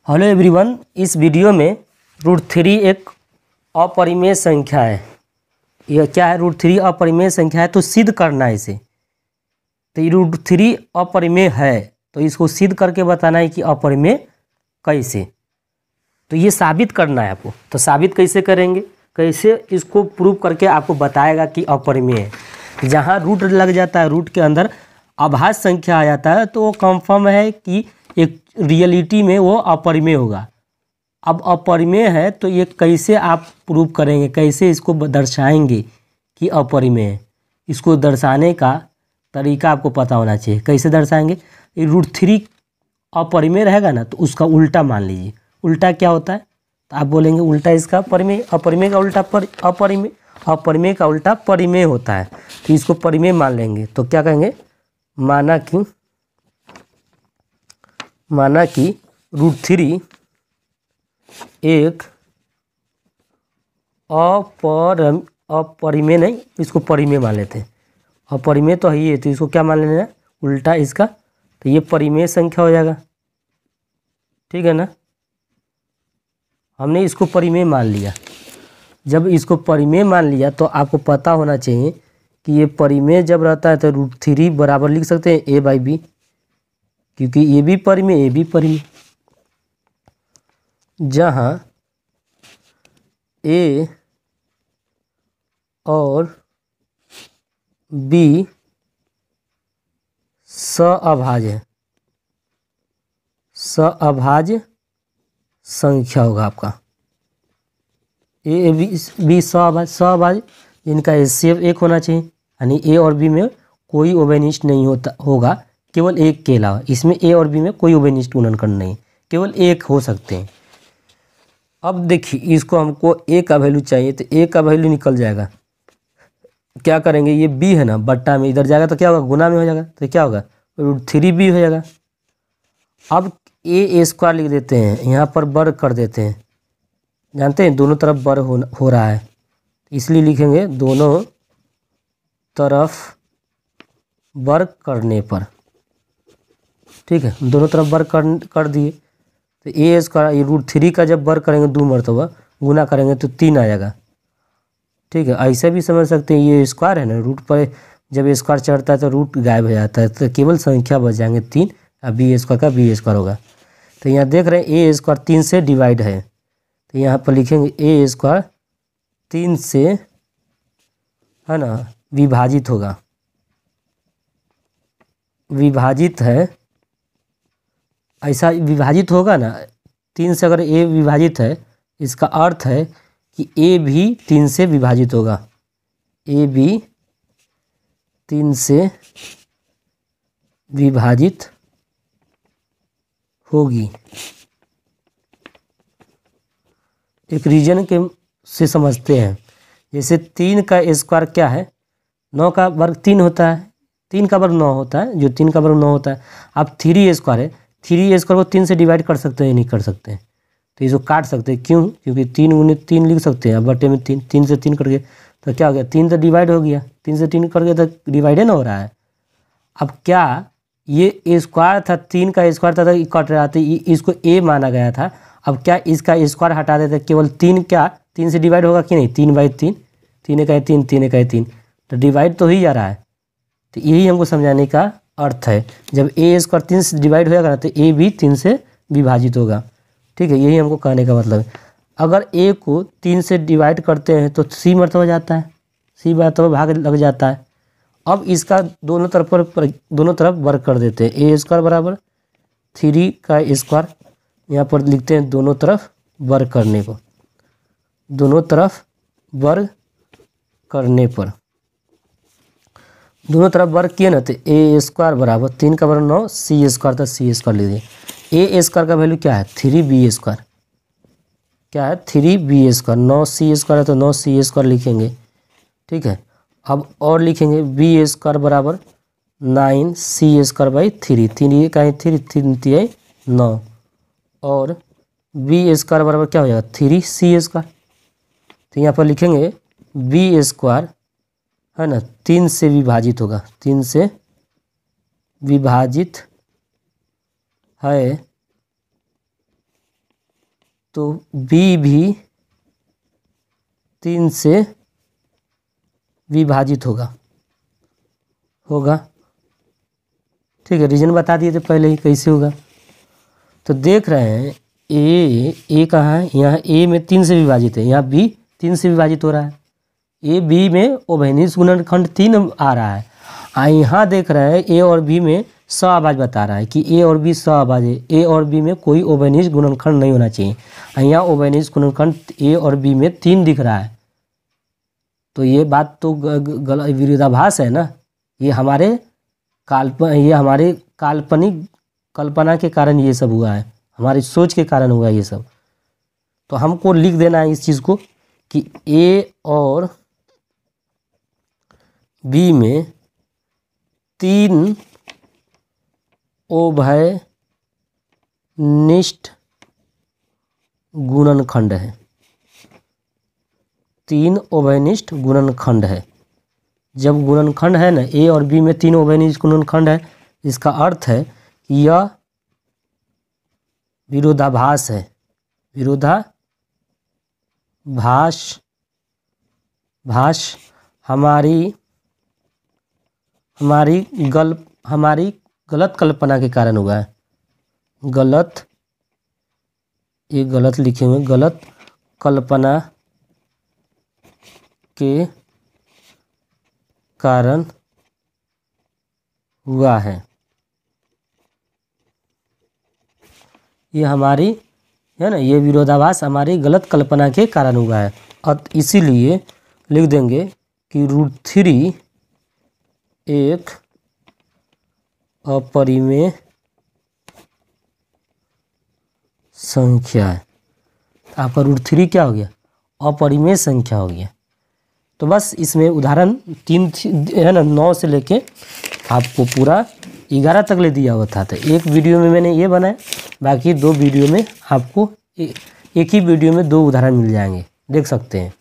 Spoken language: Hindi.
हेलो एवरीवन, इस वीडियो में √3 एक अपरिमेय संख्या है। यह क्या है? √3 अपरिमेय संख्या है तो सिद्ध करना है इसे। तो ये √3 अपरिमेय है तो इसको सिद्ध करके बताना है कि अपरिमेय कैसे। तो ये साबित करना है आपको। तो साबित कैसे करेंगे, कैसे इसको प्रूव करके आपको बताएगा कि अपरिमेय है। जहाँ रूट लग जाता है, रूट के अंदर अभाज्य संख्या आ जाता है तो वो कंफर्म है कि एक रियलिटी में वो अपरिमेय होगा। अब अपरिमेय है तो ये कैसे आप प्रूव करेंगे, कैसे इसको दर्शाएंगे कि अपरिमेय है। इसको दर्शाने का तरीका आपको पता होना चाहिए। कैसे दर्शाएंगे? ये √3 अपरिमेय रहेगा ना तो उसका उल्टा मान लीजिए। उल्टा क्या होता है? तो आप बोलेंगे उल्टा इसका परिमेय, अपरिमेय का उल्टा अपरिमेय, अपरिमेय का उल्टा परिमेय होता है। तो इसको परिमेय मान लेंगे। तो क्या कहेंगे? माना कि √3 एक अपरिमेय नहीं, इसको परिमेय मान लेते हैं। अपरिमेय तो है ही है तो इसको क्या मान लेना है? उल्टा इसका। तो ये परिमेय संख्या हो जाएगा, ठीक है ना। हमने इसको परिमेय मान लिया। जब इसको परिमेय मान लिया तो आपको पता होना चाहिए कि ये परिमेय जब रहता है तो √3 बराबर लिख सकते हैं a/b, क्योंकि ये भी परिमेय, ये भी परिमेय। जहाँ a और b सअभाज्य है, सअभाज्य संख्या होगा आपका। a b सअभाज्य इनका HCF 1 होना चाहिए, यानी a और b में कोई उभयनिष्ठ नहीं होगा, केवल एक के अलावा। इसमें a और b में कोई उभयनिष्ठ गुणनखंड नहीं, केवल एक हो सकते हैं। अब देखिए, इसको हमको a का वैल्यू चाहिए तो a का वैल्यू निकल जाएगा। क्या करेंगे? ये b है ना, बट्टा में इधर जाएगा तो क्या होगा? गुना में हो जाएगा। तो क्या होगा? √3b हो जाएगा। अब a² लिख देते हैं, यहाँ पर वर्ग कर देते हैं। जानते हैं दोनों तरफ वर्ग हो रहा है, इसलिए लिखेंगे दोनों तरफ वर्ग करने पर। ठीक है, दोनों तरफ वर्ग कर दिए तो a², ये √3 का जब वर्ग करेंगे 2 मरतबा गुना करेंगे तो 3 आ जाएगा। ठीक है, ऐसे भी समझ सकते हैं। ये स्क्वायर है ना, रूट पर जब स्क्वायर चढ़ता है तो रूट गायब हो जाता है, तो केवल संख्या बच जाएंगे 3। अब b² का b² होगा। तो यहाँ देख रहे हैं a² 3 से डिवाइड है, तो यहाँ पर लिखेंगे a² 3 से, है ना, विभाजित होगा। विभाजित है, ऐसा विभाजित होगा ना। 3 से अगर a विभाजित है, इसका अर्थ है कि a भी 3 से विभाजित होगा। a भी 3 से विभाजित होगी। एक रीजन के से समझते हैं। जैसे 3 का स्क्वायर क्या है? 9 का वर्ग 3 होता है, 3 का वर्ग 9 होता है, जो 3 का वर्ग 9 होता है। अब 3a² है, 3a² को 3 से डिवाइड कर सकते हैं? नहीं कर सकते हैं, तो इसको काट सकते हैं। क्यों? क्योंकि 3 × 3 लिख सकते हैं। अब बटे में 3, 3 से 3 कट गए तो क्या हो गया? 3 तो डिवाइड हो गया, 3 से 3 कट गया तो डिवाइड है ना हो रहा है। अब क्या ये a² था, 3 का स्क्वायर था तो कट रहा था, इसको a माना गया था। अब क्या इसका स्क्वायर हटा देते, केवल 3, क्या 3 से डिवाइड होगा कि नहीं? 3/3, 3 × 3, 3 × 3, तो डिवाइड तो ही जा रहा है। तो यही हमको समझाने का अर्थ है। जब a² 3 से डिवाइड हो जाएगा ना तो a भी 3 से विभाजित होगा। ठीक है, यही हमको कहने का मतलब है। अगर a को 3 से डिवाइड करते हैं तो c मरतबा जाता है, c मरतबा भाग लग जाता है। अब इसका दोनों तरफ वर्ग कर देते हैं। a² बराबर 3 का स्क्वायर, यहाँ पर लिखते हैं दोनों तरफ वर्ग करने पर। दोनों तरफ वर्ग करने पर, दोनों तरफ वर्ग किए ना तो a² बराबर 3 का वर्ग 9, c² था, c² लीजिए। a² का वैल्यू क्या है? 3b²। क्या है? 3b²। 9c² है तो 9c² लिखेंगे। ठीक है, अब और लिखेंगे b² बराबर 9c²/3, 3 का 3, 3 9, और b² बराबर क्या हो जाएगा? 3c²। तो यहाँ पर लिखेंगे b², है ना, 3 से विभाजित होगा, 3 से विभाजित है तो बी भी 3 से विभाजित होगा। ठीक है, रीजन बता दिए थे पहले ही कैसे होगा। तो देख रहे हैं ए कहाँ है, यहाँ ए में 3 से विभाजित है, यहाँ बी 3 से विभाजित हो रहा है। ए बी में उभयनिष्ठ गुणनखंड 3 आ रहा है। यहाँ देख रहे हैं ए और बी में सहअभाज्य बता रहा है कि ए और बी सहअभाज्य है, ए और बी में कोई उभयनिष्ठ गुणनखंड नहीं होना चाहिए। यहाँ उभयनिष्ठ गुणनखंड ए और बी में 3 दिख रहा है। तो ये बात तो विरोधाभास है ना। ये हमारे काल्पनिक कल्पना के कारण ये सब हुआ है, हमारी सोच के कारण हुआ है ये सब। तो हमको लिख देना है इस चीज़ को कि ए और बी में 3 उभयनिष्ठ गुणनखंड है, 3 उभयनिष्ठ गुणनखंड है। जब गुणनखंड है ना, ए और बी में 3 उभयनिष्ठ गुणनखंड है, इसका अर्थ है कि यह विरोधाभास है। विरोधाभास हमारी गलत कल्पना के कारण हुआ है। गलत लिखे हुए, गलत कल्पना के कारण हुआ है। ये हमारी है ना, ये विरोधाभास हमारी गलत कल्पना के कारण हुआ है। और इसीलिए लिख देंगे कि √3 एक अपरिमेय संख्या है। आपका √3 क्या हो गया, अपरिमेय संख्या हो गया। तो बस इसमें उदाहरण 3 है ना, 9 से लेके आपको पूरा 11 तक ले दिया हुआ था। तो एक वीडियो में मैंने ये बनाया, बाकी 2 वीडियो में आपको एक ही वीडियो में 2 उदाहरण मिल जाएंगे, देख सकते हैं।